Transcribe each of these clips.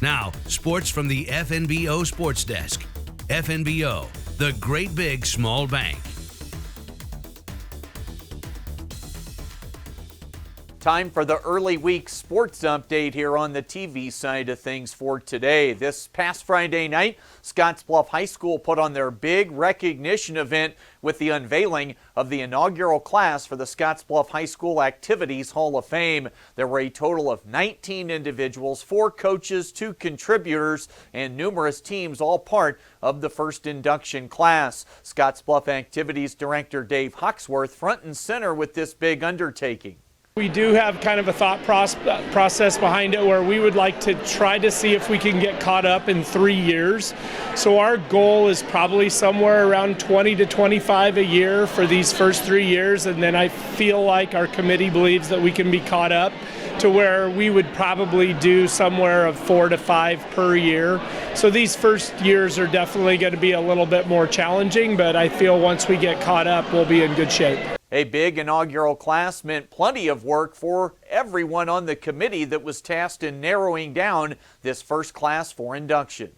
Now, sports from the FNBO Sports Desk. FNBO, the great big small bank. Time for the early week sports update here on the TV side of things for today. This past Friday night, Scottsbluff High School put on their big recognition event with the unveiling of the inaugural class for the Scottsbluff High School Activities Hall of Fame. There were a total of 19 individuals, 4 coaches, 2 contributors, and numerous teams, all part of the first induction class. Scottsbluff Activities Director Dave Huxworth front and center with this big undertaking. We do have kind of a thought process behind it where we would like to try to see if we can get caught up in 3 years. So our goal is probably somewhere around 20 to 25 a year for these first 3 years, and then I feel like our committee believes that we can be caught up to where we would probably do somewhere of 4 to 5 per year. So these first years are definitely going to be a little bit more challenging, but I feel once we get caught up, we'll be in good shape. A big inaugural class meant plenty of work for everyone on the committee that was tasked in narrowing down this first class for induction.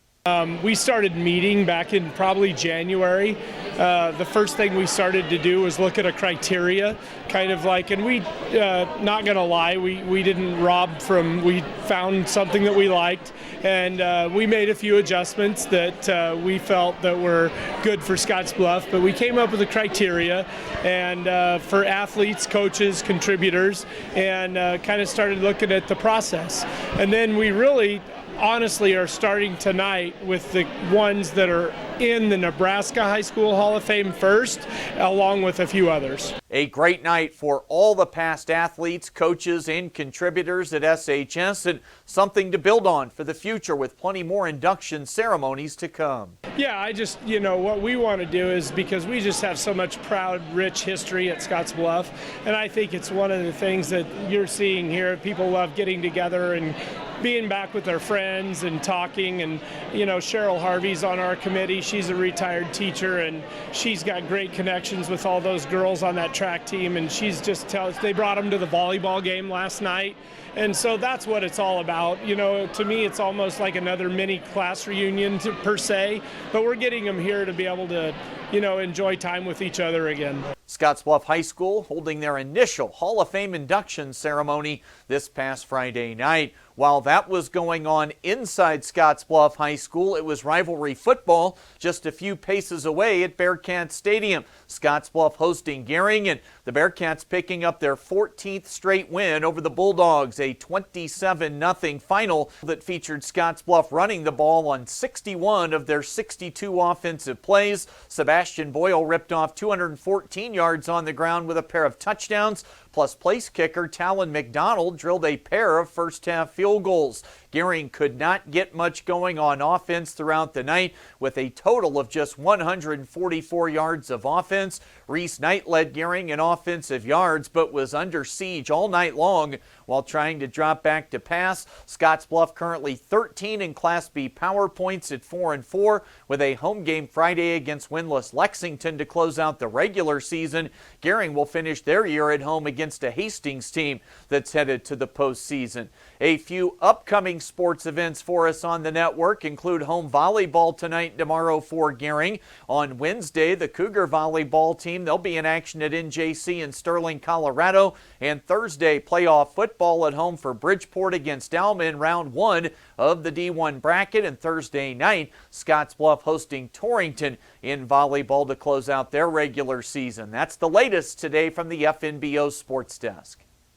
We started meeting back in probably January. The first thing we started to do was look at a criteria, kind of like, and we, not gonna lie, we didn't rob from, we found something that we liked, and we made a few adjustments that we felt that were good for Scottsbluff, but we came up with a criteria and for athletes, coaches, contributors, and kind of started looking at the process. And then we really honestly are starting tonight with the ones that are in the Nebraska High School Hall of Fame first, along with a few others. A great night for all the past athletes, coaches, and contributors at SHS, and something to build on for the future with plenty more induction ceremonies to come. Yeah, I just, what we want to do is, because we just have so much proud, rich history at Scottsbluff, and I think it's one of the things that you're seeing here. People love getting together and being back with their friends and talking, and Cheryl Harvey's on our committee. She's a retired teacher, and she's got great connections with all those girls on that track team, and she's just they brought them to the volleyball game last night, and so that's what it's all about. To me, it's almost like another mini class reunion per se, but we're getting them here to be able to enjoy time with each other again. Scottsbluff High School holding their initial Hall of Fame induction ceremony this past Friday night. While that was going on inside Scottsbluff High School, it was rivalry football just a few paces away at Bearcats Stadium. Scottsbluff hosting Gering, and the Bearcats picking up their 14th straight win over the Bulldogs, a 27-0 final that featured Scottsbluff running the ball on 61 of their 62 offensive plays. Sebastian Boyle ripped off 214 yards on the ground with a pair of touchdowns, plus place kicker Talon McDonald drilled a pair of first-half field goals. Gering could not get much going on offense throughout the night with a total of just 144 yards of offense. Reese Knight led Gering in offensive yards but was under siege all night long while trying to drop back to pass. Scottsbluff currently 13 in Class B power points at 4-4 with a home game Friday against winless Lexington to close out the regular season. Gering will finish their year at home against a Hastings team that's headed to the postseason. A few upcoming sports events for us on the network include home volleyball tonight and tomorrow for Gering. On Wednesday, the Cougar volleyball team, they'll be in action at NJC in Sterling, Colorado. And Thursday, playoff football at home for Bridgeport against Alma in round 1 of the D1 bracket. And Thursday night, Scottsbluff hosting Torrington in volleyball to close out their regular season. That's the latest today from the FNBO Sports Desk.